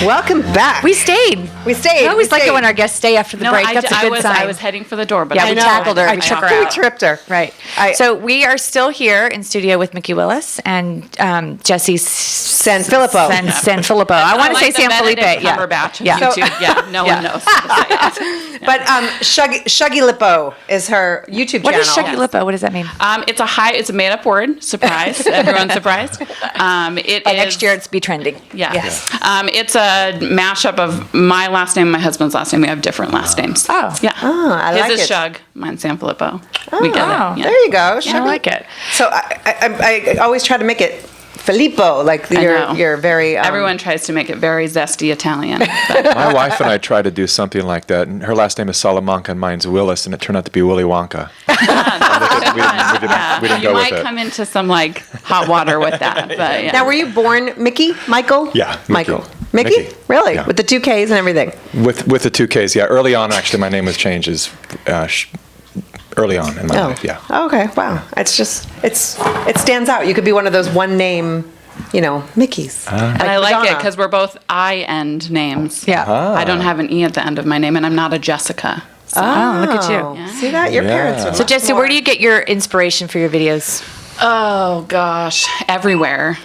Welcome back. We stayed. I always like it when our guests stay after the break. That's a good sign. I was heading for the door, but we tackled her. We took her out. We tripped her. Right. So we are still here in studio with Mikki Willis and Jessi Sanfilippo. Sanfilippo. I want to say Sanfilippo. Yeah. YouTube. No one knows how to say it. But Shuggy Lippo is her YouTube channel. What is Shuggy Lippo? What does that mean? It's a made-up word. Surprise. Everyone's surprised. Next year it's be trending. Yeah. Yes. It's a mashup of my last name and my husband's last name. We have different last names. Oh. Yeah. Oh, I like it. His is Shug, mine's Sanfilippo. Oh, we get it. Yeah. There you go. I like it. So I always try to make it Filippo, like you're very... Everyone tries to make it very zesty Italian. My wife and I try to do something like that, and her last name is Salamanca and mine's Willis, and it turned out to be Willy Wonka. We didn't you go might with it. come into some hot water with that. But, yeah. Now, were you born Mikki? Michael? Yeah, Michael. Mickey? Really? Yeah. With the 2 Ks and everything? With the 2 Ks, yeah. Early on, actually, my name was changed. Early on in my life, yeah. Oh, okay, wow. It's just, it stands out. You could be one of those one name, Mickeys. And I like it because we're both I-end names. Yeah. I don't have an E at the end of my name, and I'm not a Jessica. So. Oh, look at you. Yeah. See that? Your parents are So, Jessi, where do you get your inspiration for your videos? Oh, gosh. Everywhere.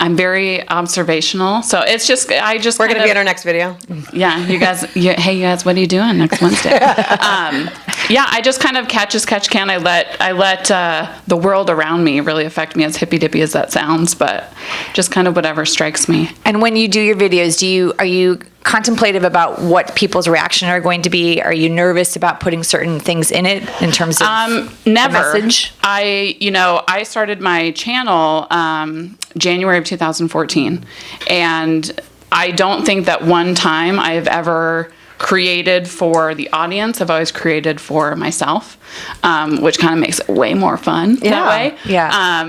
I'm very observational, so it's just We're going to be in our next video. Yeah, you guys. Hey, you guys, what are you doing next Wednesday? I just kind of catch as catch can. I let the world around me really affect me, as hippy dippy as that sounds, but just kind of whatever strikes me. And when you do your videos, are you contemplative about what people's reaction are going to be? Are you nervous about putting certain things in it in terms of never. the message? I started my channel January of 2014, and I don't think that one time I have ever created for the audience. I've always created for myself, which kind of makes it way more fun that way. Yeah.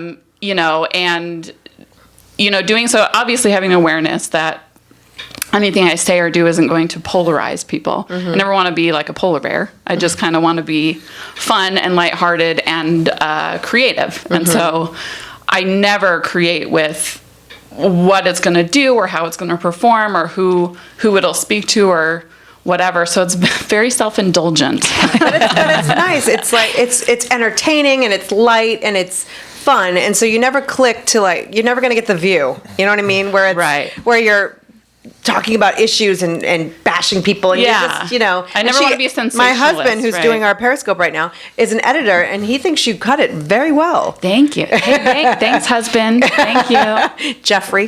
Doing so, obviously having awareness that anything I say or do isn't going to polarize people. I never want to be like a polar bear. I just kind of want to be fun and lighthearted and creative. And so I never create with what it's going to do or how it's going to perform or who it'll speak to or whatever. So it's very self-indulgent. but it's nice. It's like it's entertaining and it's light and it's fun. And so you never click to you're never going to get the view. You know what I mean? Where it's where you're talking about issues and bashing people. And you're just, I never want to be a sensationalist. My husband, who's doing our Periscope right now, is an editor, and he thinks you cut it very well. Thank you. Hey, thanks, husband. Thank you. Jeffrey.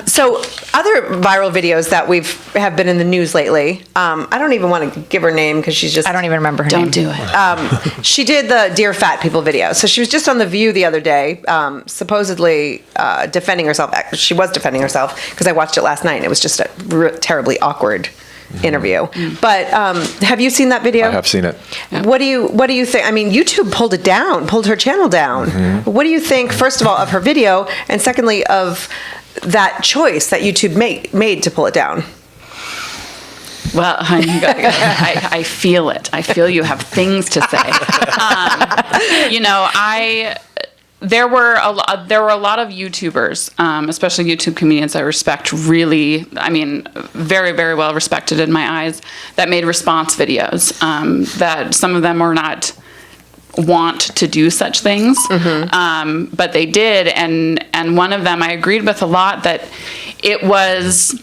So other viral videos that have been in the news lately, I don't even want to give her name because she's just... I don't even remember her name. Don't do it. She did the Dear Fat People video. So she was just on The View the other day, supposedly defending herself. She was defending herself because I watched it last night. It was just a terribly awkward interview. But have you seen that video? I have seen it. What do you think? I mean, YouTube pulled her channel down. What do you think, first of all, of her video, and secondly, of that choice that YouTube made to pull it down? Well, I feel it. I feel you have things to say. There were a lot of YouTubers, especially YouTube comedians I respect really, very, very well respected in my eyes, that made response videos, that some of them were not want to do such things, but they did, and one of them I agreed with a lot, that it was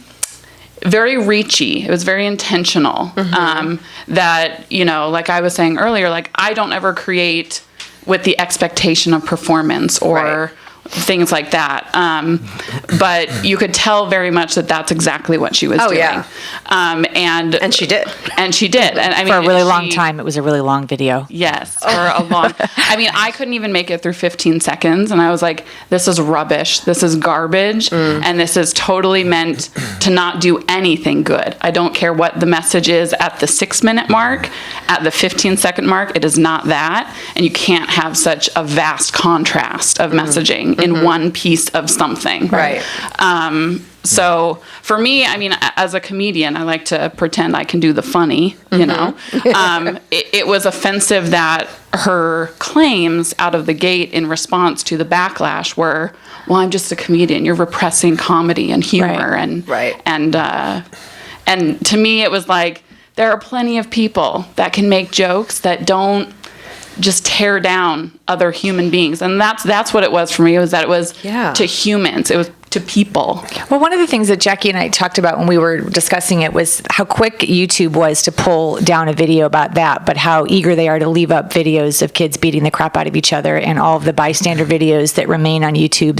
very reachy. It was very intentional, that, like I was saying earlier, like I don't ever create with the expectation of performance or things like that. But you could tell very much that that's exactly what she was doing. Yeah. And she did. And she did. And I mean, for a really long time, it was a really long video. Yes, for a long... I couldn't even make it through 15 seconds, and I was like, this is rubbish. This is garbage, and this is totally meant to not do anything good. I don't care what the message is at the 6-minute mark, at the 15-second mark, it is not that, and you can't have such a vast contrast of messaging in one piece of something. Right. So for me, I mean, as a comedian, I like to pretend I can do the funny, you know. It was offensive that her claims out of the gate in response to the backlash were, well, I'm just a comedian. You're repressing comedy and humor. And to me, it was like, there are plenty of people that can make jokes that don't just tear down other human beings. And that's what it was for me, was that it was to humans. It was to people. Well, one of the things that Jackie and I talked about when we were discussing it was how quick YouTube was to pull down a video about that, but how eager they are to leave up videos of kids beating the crap out of each other, and all of the bystander videos that remain on YouTube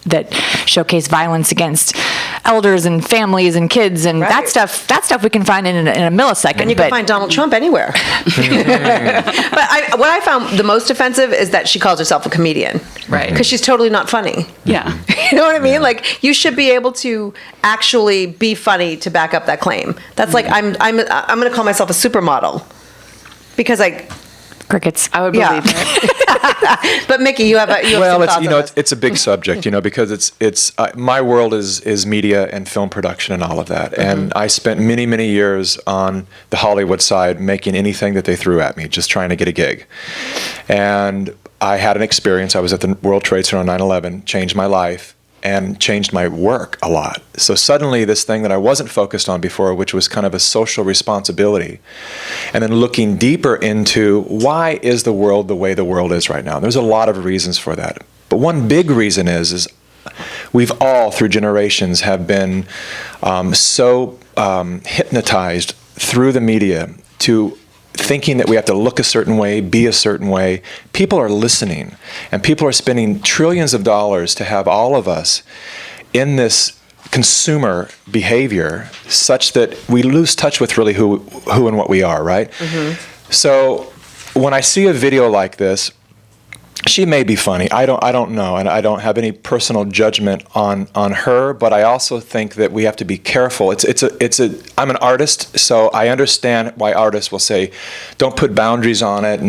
that showcase violence against elders and families and kids, and that stuff we can find in a millisecond. And you can find Donald Trump anywhere. But what I found the most offensive is that she calls herself a comedian. Right. Because she's totally not funny. Yeah. You know what I mean? Like, you should be able to actually be funny to back up that claim. That's like, I'm going to call myself a supermodel because crickets. I would believe it. But Mikki, you have some thoughts on this. it's a big subject, because it's my world is media and film production and all of that. And I spent many, many years on the Hollywood side making anything that they threw at me, just trying to get a gig. And I had an experience. I was at the World Trade Center on 9/11, changed my life and changed my work a lot. So suddenly this thing that I wasn't focused on before, which was kind of a social responsibility, and then looking deeper into why is the world the way the world is right now. There's a lot of reasons for that. But one big reason is we've all, through generations, have been so hypnotized through the media to thinking that we have to look a certain way, be a certain way. People are listening, and people are spending trillions of dollars to have all of us in this consumer behavior such that we lose touch with really who and what we are, right? So when I see a video like this, she may be funny. I don't know, and I don't have any personal judgment on her. But I also think that we have to be careful. I'm an artist, so I understand why artists will say, don't put boundaries on it,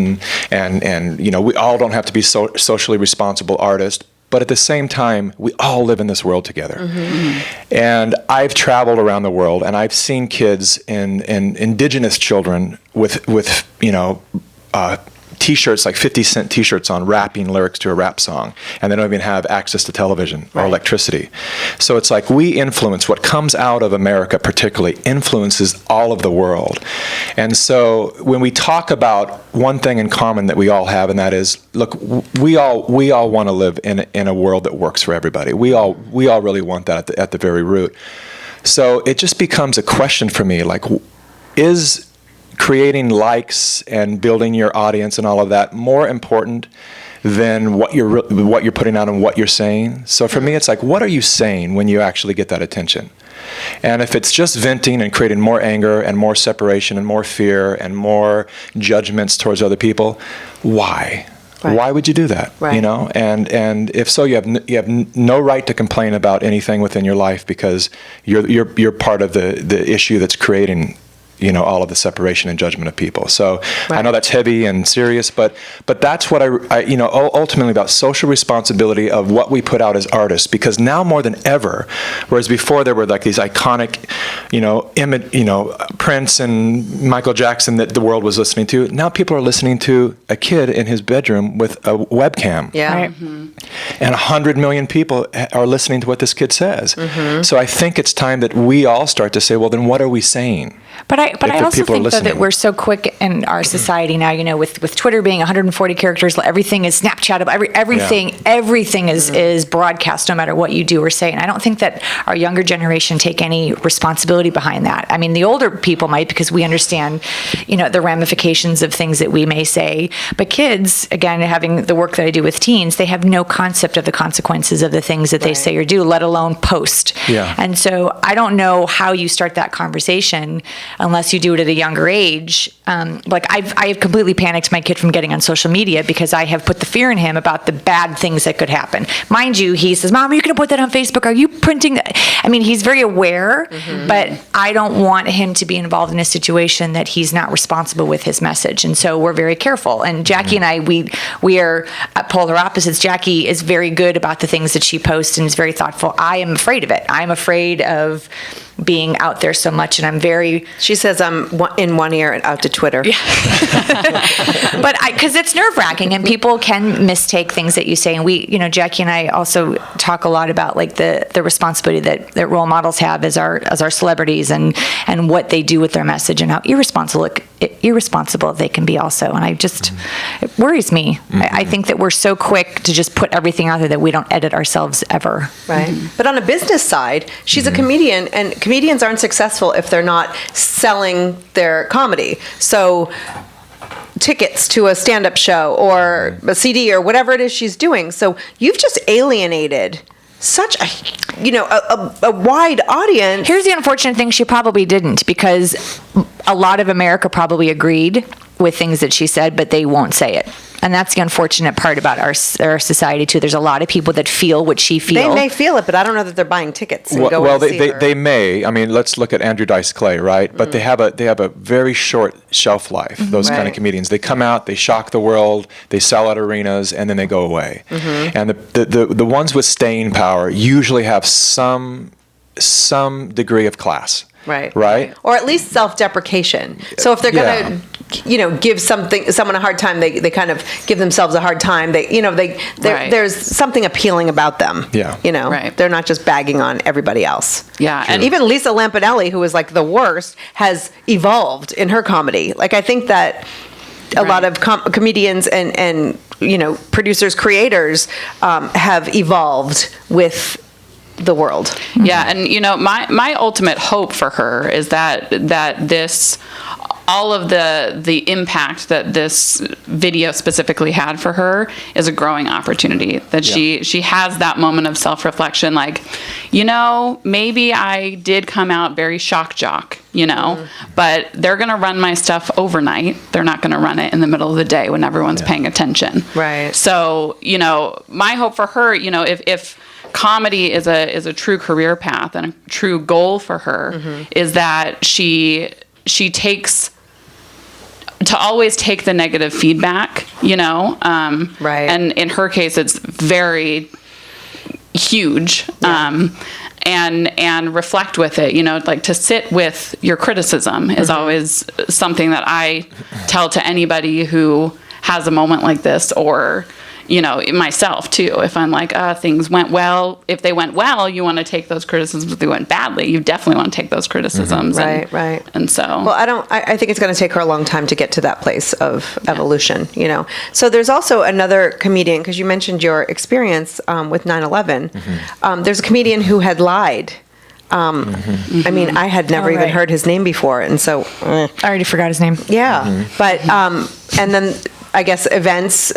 and we all don't have to be socially responsible artists. But at the same time, we all live in this world together. And I've traveled around the world, and I've seen kids and indigenous children with T-shirts, like 50-cent T-shirts on, rapping lyrics to a rap song, and they don't even have access to television or electricity. So it's like we influence, what comes out of America particularly influences all of the world. And so when we talk about one thing in common that we all have, and that is, look, we all want to live in a world that works for everybody. We all really want that at the very root. So it just becomes a question for me, like, is creating likes and building your audience and all of that more important than what you're putting out and what you're saying? So for me, it's like, what are you saying when you actually get that attention? And if it's just venting and creating more anger and more separation and more fear and more judgments towards other people, why? Why would you do that? And if so, you have no right to complain about anything within your life, because you're part of the issue that's creating all of the separation and judgment of people. So I know that's heavy and serious, but that's what I ultimately about social responsibility of what we put out as artists, because now more than ever, whereas before there were like these iconic, Prince and Michael Jackson that the world was listening to, now people are listening to a kid in his bedroom with a webcam. And 100 million people are listening to what this kid says. So I think it's time that we all start to say, well, then what are we saying? But I also think that we're so quick in our society now, with Twitter being 140 characters, everything is Snapchat, everything is broadcast no matter what you do or say. And I don't think that our younger generation take any responsibility behind that. I mean, the older people might, because we understand, the ramifications of things that we may say. But kids, again, having the work that I do with teens, they have no concept of the consequences of the things that they say or do, let alone post. And so I don't know how you start that conversation unless you do it at a younger age. I have completely panicked my kid from getting on social media because I have put the fear in him about the bad things that could happen. Mind you, he says, Mom, are you going to put that on Facebook? Are you printing? I mean, he's very aware, but I don't want him to be involved in a situation that he's not responsible with his message. And so we're very careful. And Jackie and I, we are polar opposites. Jackie is very good about the things that she posts and is very thoughtful. I am afraid of it. I'm afraid of being out there so much, and I'm very... She says I'm in one ear and out to Twitter. Yeah. But because it's nerve-wracking, and people can mistake things that you say. And we, Jackie and I also talk a lot about like the responsibility that role models have as our celebrities, and what they do with their message, and how irresponsible they can be also. And it worries me. I think that we're so quick to just put everything out there that we don't edit ourselves ever. Right. But on a business side, she's a comedian, and comedians aren't successful if they're not selling their comedy. So tickets to a stand-up show or a CD or whatever it is she's doing. So you've just alienated such a wide audience. Here's the unfortunate thing: she probably didn't, because a lot of America probably agreed with things that she said, but they won't say it. And that's the unfortunate part about our society too. There's a lot of people that feel what she feels. They may feel it, but I don't know that they're buying tickets. And they may. I mean, let's look at Andrew Dice Clay, right? But they have a very short shelf life. Those kind of comedians. They come out, they shock the world, they sell out arenas, and then they go away. And the ones with staying power usually have some degree of class. Right. Or at least self-deprecation. So if they're going to, give someone a hard time, they kind of give themselves a hard time. There's something appealing about them. Yeah. They're not just bagging on everybody else. Yeah. And even Lisa Lampanelli, who was like the worst, has evolved in her comedy. Like, I think that a lot of comedians and producers, creators have evolved with the world. Yeah, and my ultimate hope for her is that this, all of the impact that this video specifically had for her is a growing opportunity. That she has that moment of self-reflection, like, maybe I did come out very shock jock, but they're going to run my stuff overnight. They're not going to run it in the middle of the day when everyone's paying attention. Right. So, my hope for her, if comedy is a true career path and a true goal for her, is that she takes to always take the negative feedback, right. And in her case, it's very huge, and reflect with it, like to sit with your criticism is always something that I tell to anybody who has a moment like this, or myself too. If I'm like, things went well, if they went well, you want to take those criticisms. If they went badly, you definitely want to take those criticisms. Right. And so, well, I think it's going to take her a long time to get to that place of evolution, So there's also another comedian, because you mentioned your experience with 9/11. There's a comedian who had lied. I mean, I had never even heard his name before. And so I already forgot his name. Yeah. But, and then I guess events,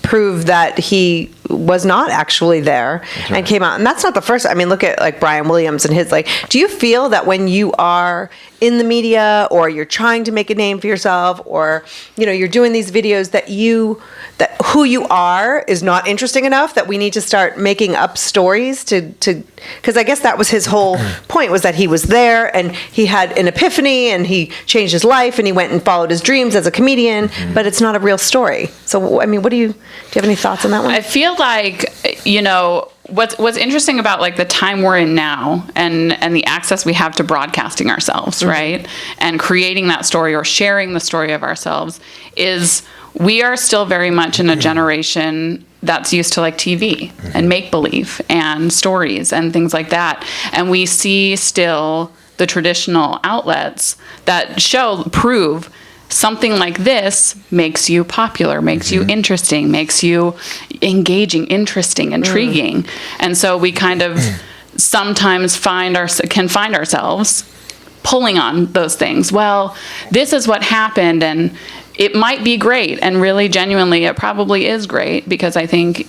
prove that he was not actually there and came out. And that's not the first. I mean, look at like Brian Williams and his, do you feel that when you are in the media, or you're trying to make a name for yourself, or, you're doing these videos, that who you are is not interesting enough, that we need to start making up stories to, because I guess that was his whole point, was that he was there and he had an epiphany and he changed his life and he went and followed his dreams as a comedian, but it's not a real story. So, I mean, do you have any thoughts on that one? I feel like, what's interesting about like the time we're in now, and the access we have to broadcasting ourselves, right? And creating that story or sharing the story of ourselves, is we are still very much in a generation that's used to like TV and make-believe and stories and things like that. And we see still the traditional outlets that prove something like this makes you popular, makes you interesting, makes you engaging, interesting, intriguing. And so we kind of sometimes can find ourselves pulling on those things. Well, this is what happened, and it might be great, and really genuinely it probably is great, because I think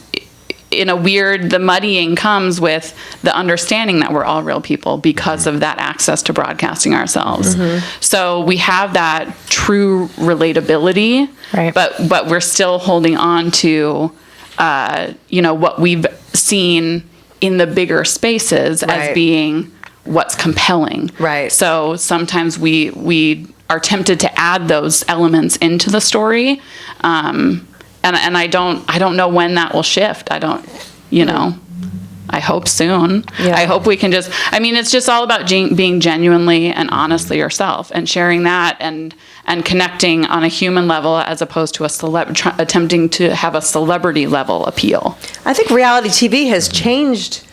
the muddying comes with the understanding that we're all real people because of that access to broadcasting ourselves. So we have that true relatability, right. but we're still holding on to, what we've seen in the bigger spaces as being what's compelling. Right. So sometimes we are tempted to add those elements into the story. And I don't know when that will shift. I don't, I hope soon. Yeah. I hope we can it's just all about being genuinely and honestly yourself and sharing that and connecting on a human level as opposed to attempting to have a celebrity level appeal. I think reality TV has changed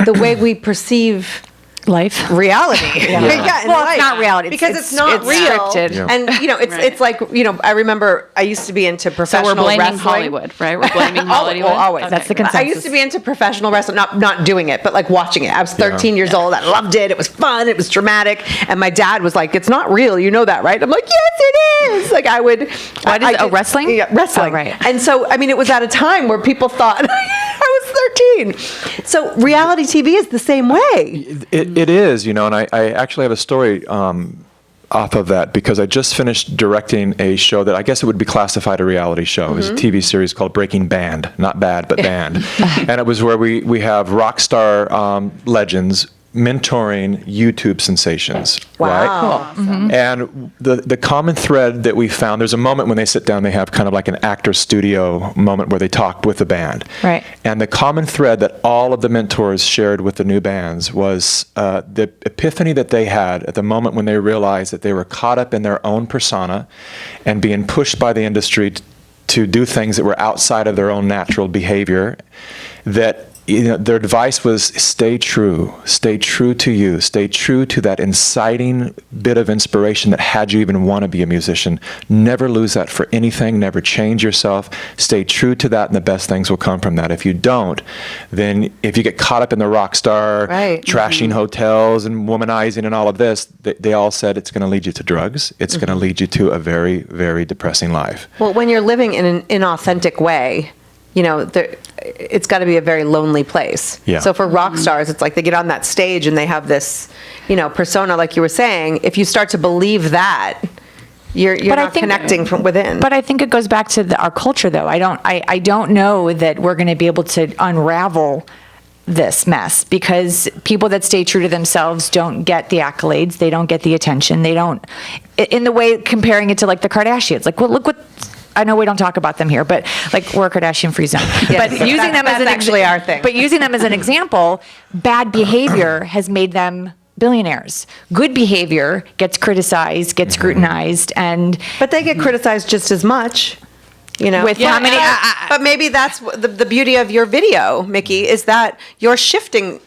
the way we perceive life, reality. It's not reality because it's not real. Scripted. Yeah. And it's like I remember I used to be into professional wrestling. So we're blaming wrestling. Hollywood, right? We're blaming Hollywood. Always. Okay. That's the consensus. I used to be into professional wrestling, not doing it, but like watching it. I was 13 years old. I loved it. It was fun. It was dramatic. And my dad was like, "It's not real. You know that, right?" I'm like, "Yes, it is." Like I would. What is it? Wrestling? Yeah, wrestling. Oh, right. And so it was at a time where people thought I was 13. So reality TV is the same way. It is, and I actually have a story off of that because I just finished directing a show that I guess it would be classified a reality show. It was a TV series called Breaking Band, not bad, but band. And it was where we have rock star legends mentoring YouTube sensations, right? Awesome. And the common thread that we found, there's a moment when they sit down, they have kind of like an actor studio moment where they talk with the band. Right. And the common thread that all of the mentors shared with the new bands was the epiphany that they had at the moment when they realized that they were caught up in their own persona and being pushed by the industry to do things that were outside of their own natural behavior, that their advice was stay true to you, stay true to that inciting bit of inspiration that had you even want to be a musician. Never lose that for anything, never change yourself, stay true to that, and the best things will come from that. If you don't, then if you get caught up in the rock star, trashing hotels and womanizing and all of this, they all said it's going to lead you to drugs, it's going to lead you to a very, very depressing life. Well, when you're living in an inauthentic way, it's got to be a very lonely place. Yeah. So for rock stars, it's like they get on that stage and they have this, persona, like you were saying. If you start to believe that, you're not connecting from within. But I think it goes back to our culture, though. I don't know that we're going to be able to unravel this mess because people that stay true to themselves don't get the accolades, they don't get the attention, they don't. In the way comparing it to like the Kardashians, like, well, look what. I know we don't talk about them here, but like we're a Kardashian-free zone. Yes, but using them as our thing. But using them as an example, bad behavior has made them billionaires. Good behavior gets criticized, gets scrutinized, but they get criticized just as much. With how many? But maybe that's the beauty of your video, Mikki, is that you're shifting.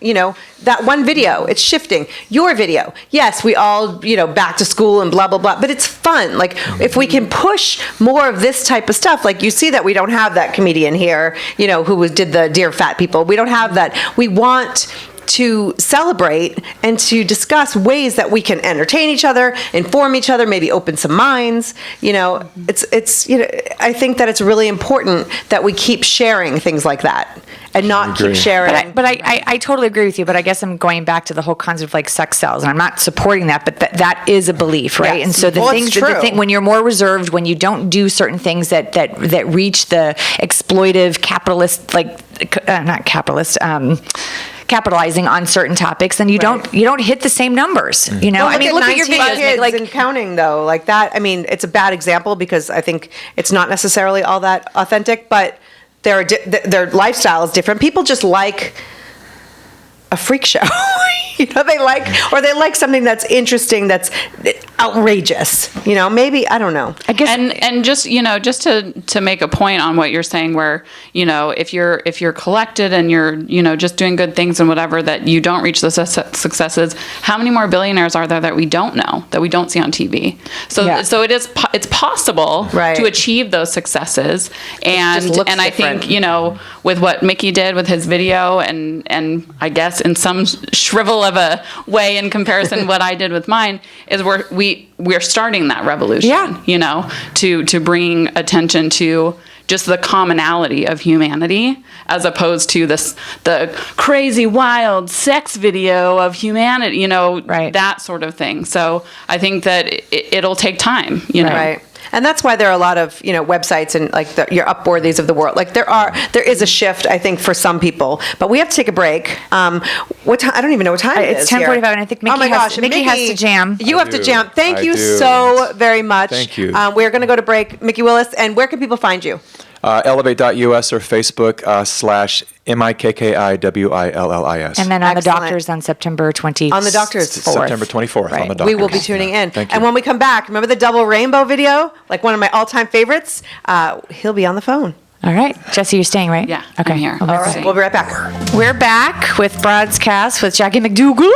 That one video, it's shifting. Your video, yes, we all back to school and blah blah blah, but it's fun. Like if we can push more of this type of stuff, like you see that we don't have that comedian here, who did the Dear Fat People. We don't have that. We want to celebrate and to discuss ways that we can entertain each other, inform each other, maybe open some minds. It's I think that it's really important that we keep sharing things like that and not keep sharing. But I totally agree with you. But I guess I'm going back to the whole concept of like sex sells, and I'm not supporting that. But that is a belief, right? Yes. And so the thing when you're more reserved, when you don't do certain things that reach the exploitive capitalist, not capitalist. Capitalizing on certain topics, then you don't hit the same numbers. Well, look at your videos, kids and counting though, like that. I mean, it's a bad example because I think it's not necessarily all that authentic, but their lifestyle is different. People just like a freak show. They like something that's interesting, that's outrageous. Maybe, I don't know. I guess, and just to make a point on what you're saying, where if you're collected and you're just doing good things and whatever, that you don't reach the successes. How many more billionaires are there that we don't know, that we don't see on TV? So it's possible to achieve those successes, and I think with what Mikki did with his video, and I guess in some shrivel of a way in comparison what I did with mine, is we're starting that revolution, to bring attention to just the commonality of humanity, as opposed to the crazy wild sex video of humanity, that sort of thing. So I think that it'll take time, Right. And that's why there are a lot of, websites and like your Upworthies of the world. Like there is a shift, I think, for some people. But we have to take a break. What time? I don't even know what time it is. It's 10:45, and I think Mikki has to jam. You have to jam. Thank you so very much. Thank you. We're going to go to break. Mikki Willis, and where can people find you? Elevate.us or Facebook /MIKKIWILLIS. And then on The Doctors on September 24th. On The Doctors. September 24th on The Doctors. We will be tuning in. Thank you. And when we come back, remember the double rainbow video? Like one of my all-time favorites? He'll be on the phone. All right. Jessi, you're staying, right? Yeah, Okay. I'm here. All right. We'll be right back. We're back with Broadscast with Jackie MacDougall.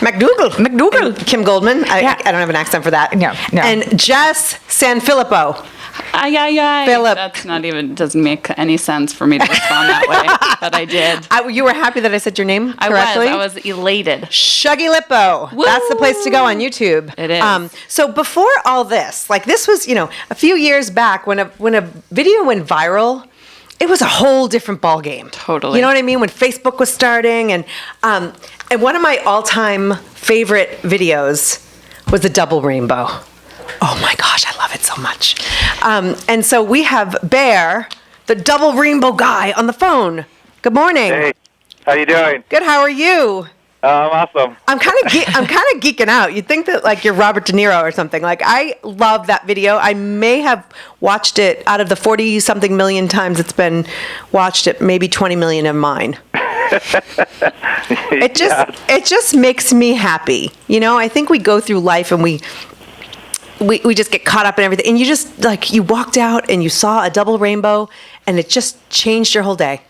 MacDougall. And Kim Goldman. I don't have an accent for that. No. And Jessi Sanfilippo. Philip. That's not even, doesn't make any sense for me to respond that way, but I did. You were happy that I said your name correctly? I was elated. Shuggy Lippo. Woo! That's the place to go on YouTube. It is. So before all this, like this was, a few years back when a video went viral, it was a whole different ball game. Totally. You know what I mean? When Facebook was starting, and one of my all-time favorite videos was the double rainbow. Oh my gosh, I love it so much. And so we have Bear, the double rainbow guy, on the phone. Good morning. Hey, how you doing? Good. How are you? Awesome. I'm kind of geeking out. You'd think that like you're Robert De Niro or something. Like I love that video. I may have watched it out of the 40-something million times it's been watched. It maybe 20 million of mine. It just makes me happy. I think we go through life and we just get caught up in everything. And you just like you walked out and you saw a double rainbow and it just changed your whole day.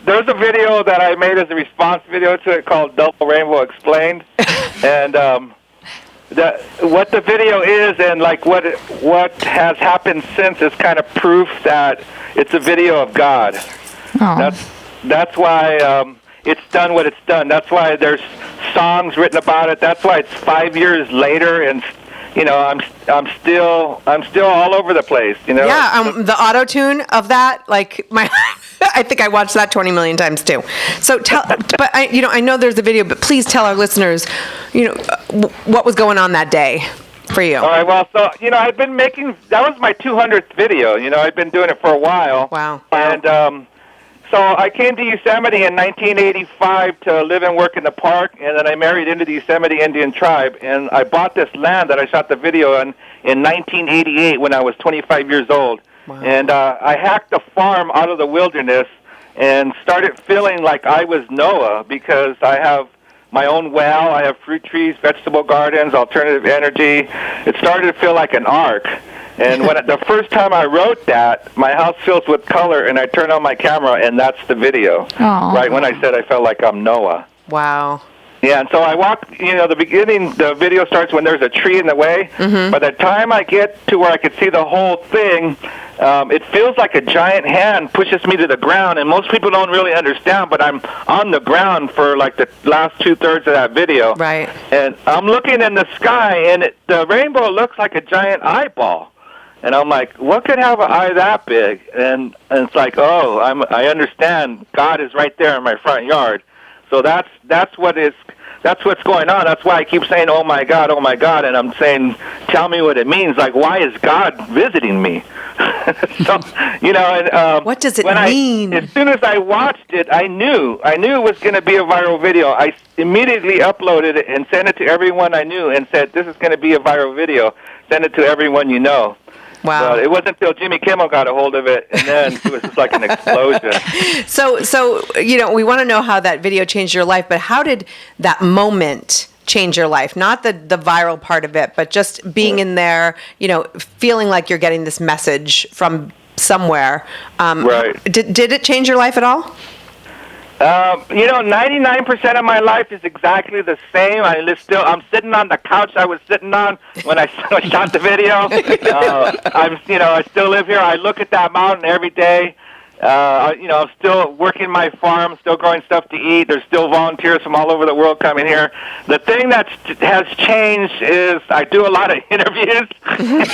There's a video that I made as a response video to it called Double Rainbow Explained. And what the video is and like what has happened since is kind of proof that it's a video of God. Oh. That's why it's done what it's done. That's why there's songs written about it. That's why it's 5 years later and I'm still all over the place, Yeah, the auto-tune of that, like I think I watched that 20 million times too. So I know there's a video, but please tell our listeners, what was going on that day for you. All right, well, so, I've been that was my 200th video, I've been doing it for a while. Wow. And, so I came to Yosemite in 1985 to live and work in the park, and then I married into the Yosemite Indian tribe, and I bought this land that I shot the video in 1988 when I was 25 years old. Wow. And I hacked a farm out of the wilderness and started feeling like I was Noah because I have my own well, I have fruit trees, vegetable gardens, alternative energy. It started to feel like an ark. And the first time I wrote that, my house fills with color, and I turn on my camera, and that's the video. Aww. Right when I said I felt like I'm Noah. Wow. Yeah, and so I walk, the video starts when there's a tree in the way. Mm-hmm. By the time I get to where I could see the whole thing, it feels like a giant hand pushes me to the ground, and most people don't really understand, but I'm on the ground for like the last 2/3 of that video. Right. And I'm looking in the sky, and the rainbow looks like a giant eyeball. And I'm like, what could have an eye that big? And it's like, I understand. God is right there in my front yard. So that's what's going on. That's why I keep saying, oh my God, and I'm saying, tell me what it means. Like, why is God visiting me? So, and what does it mean? As soon as I watched it, I knew it was going to be a viral video. I immediately uploaded it and sent it to everyone I knew and said, this is going to be a viral video. Send it to everyone you know. Wow. But it wasn't until Jimmy Kimmel got a hold of it, and then it was just like an explosion. So we want to know how that video changed your life, but how did that moment change your life? Not the viral part of it, but just being in there, feeling like you're getting this message from somewhere. Right. Did it change your life at all? 99% of my life is exactly the same. I'm sitting on the couch I was sitting on when I shot the video. I still live here. I look at that mountain every day, I'm still working my farm, still growing stuff to eat. There's still volunteers from all over the world coming here. The thing that has changed is I do a lot of interviews, and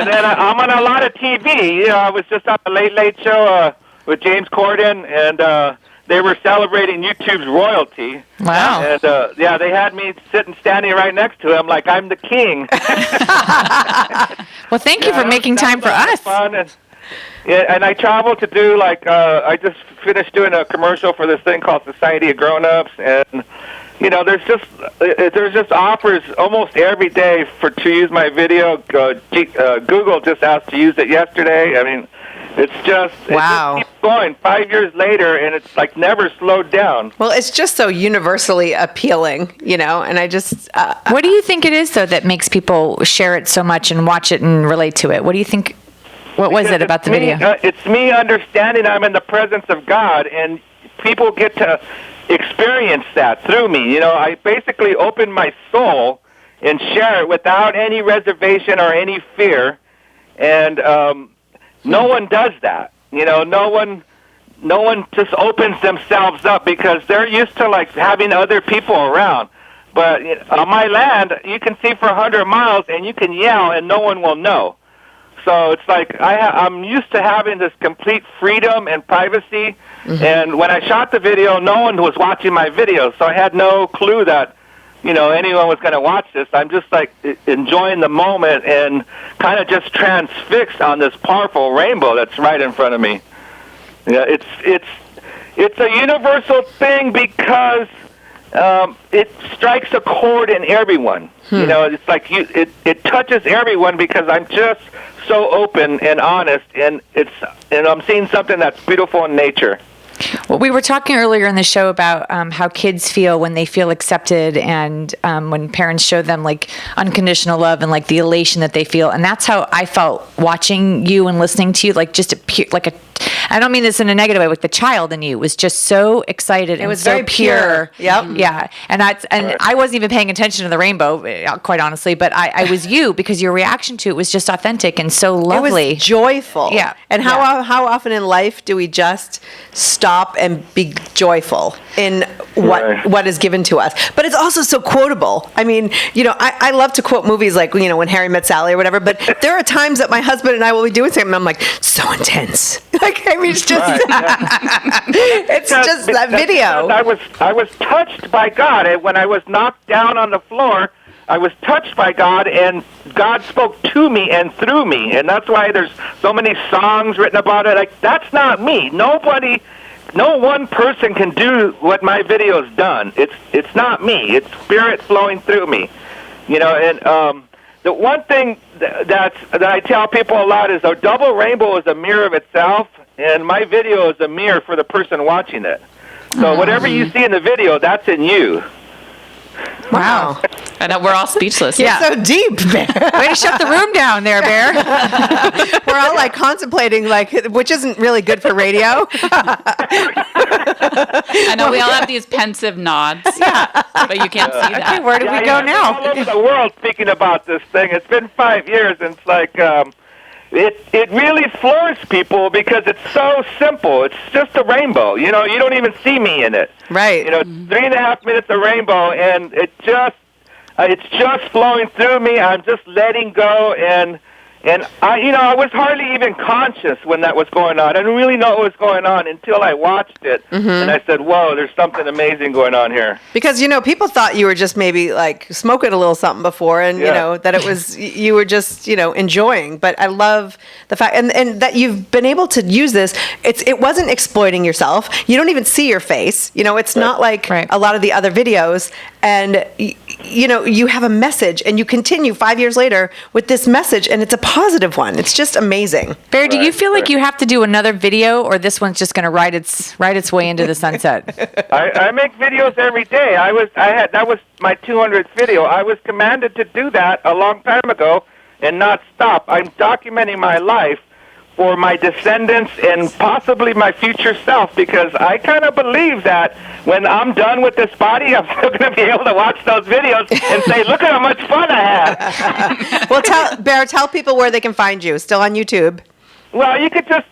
then I'm on a lot of TV. I was just on the Late Late Show with James Corden, and they were celebrating YouTube's royalty. Wow. And, they had me standing right next to him like I'm the king. Well, thank you for making time for us. Fun. And I travel to do, I just finished doing a commercial for this thing called Society of Grown-Ups, and, there's just offers almost every day to use my video. Google just asked to use it yesterday. I mean, it's just, wow. It just keeps going 5 years later, and it's never slowed down. Well, it's just so universally appealing, and I just... what do you think it is, though, that makes people share it so much and watch it and relate to it? What do you think... What was it about the video? It's me understanding I'm in the presence of God, and people get to experience that through me. I basically open my soul and share it without any reservation or any fear, and no one does that. No one just opens themselves up because they're used to having other people around. But on my land, you can see for 100 miles, and you can yell, and no one will know. So it's I'm used to having this complete freedom and privacy. Mm-hmm. And when I shot the video, no one was watching my video, so I had no clue that, anyone was going to watch this. I'm just enjoying the moment and kind of just transfixed on this powerful rainbow that's right in front of me. Yeah, it's a universal thing because it strikes a chord in everyone. It's it touches everyone because I'm just so open and honest, and I'm seeing something that's beautiful in nature. Well, we were talking earlier in the show about how kids feel when they feel accepted, and when parents show them unconditional love and the elation that they feel, and that's how I felt watching you and listening to you. Just I don't mean this in a negative way. The child in you was just so excited. It was so very pure. Yep. Yeah, and I wasn't even paying attention to the rainbow, quite honestly. But I was you because your reaction to it was just authentic and so lovely. It was joyful. Yeah. And how often in life do we just stop and be joyful in what is given to us? But it's also so quotable. I mean, I love to quote movies when Harry Met Sally or whatever. But there are times that my husband and I will be doing something, and I'm like, so intense. It's just it's just that video. I was touched by God when I was knocked down on the floor. I was touched by God, and God spoke to me and through me, and that's why there's so many songs written about it. That's not me. No one person can do what my video's done. It's not me. It's Spirit flowing through me. And the one thing that I tell people a lot is a double rainbow is a mirror of itself, and my video is a mirror for the person watching it. So whatever you see in the video, that's in you. Wow. I know, we're all speechless. Yeah. You're so deep, Bear. Way to shut the room down there, Bear. We're all contemplating, which isn't really good for radio. I know we all have these pensive nods, but you can't see that. Okay, where do we go now? All over the world speaking about this thing. It's been 5 years, and it's it really floors people because it's so simple. It's just a rainbow. You don't even see me in it. Right. 3.5 minutes of rainbow, and it's just flowing through me. I'm just letting go, and I was hardly even conscious when that was going on. I didn't really know what was going on until I watched it, and I said, whoa, there's something amazing going on here. Because, people thought you were just maybe smoking a little something before, and, that it was, you were just, enjoying. But I love the fact, and that you've been able to use this. It wasn't exploiting yourself. You don't even see your face. It's not like a lot of the other videos. And, you have a message, and you continue 5 years later with this message, and it's a positive one. It's just amazing. Bear, do you feel like you have to do another video, or this one's just going to ride its way into the sunset? I make videos every day. That was my 200th video. I was commanded to do that a long time ago and not stop. I'm documenting my life for my descendants and possibly my future self, because I kind of believe that when I'm done with this body, I'm still going to be able to watch those videos and say, look at how much fun I had. Well, Bear, tell people where they can find you. Still on YouTube. Well, you could just,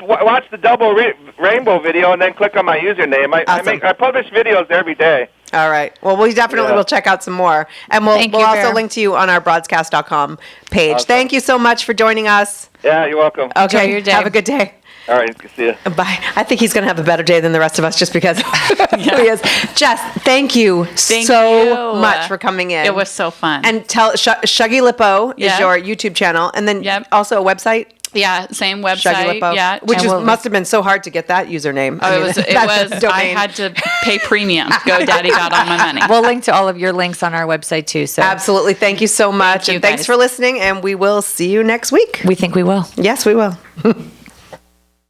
watch the double rainbow video and then click on my username. I publish videos every day. All right. Well, we definitely will check out some more. And we'll also link to you on our broadscast.com page. Awesome. Thank you so much for joining us. Yeah, you're welcome. Okay. Enjoy your day. Have a good day. All right. See you. Bye. I think he's going to have a better day than the rest of us just because who he is. Jess, thank you so much for coming in. It was so fun. And tell Shuggy Lippo is your YouTube channel, and then also a website. Yeah, same website. Yeah, which must have been so hard to get that username. Oh, it was. I had to pay premium. GoDaddy got all my money. We'll link to all of your links on our website too. So absolutely, thank you so much, and thanks for listening. And we will see you next week. We think we will. Yes, we will.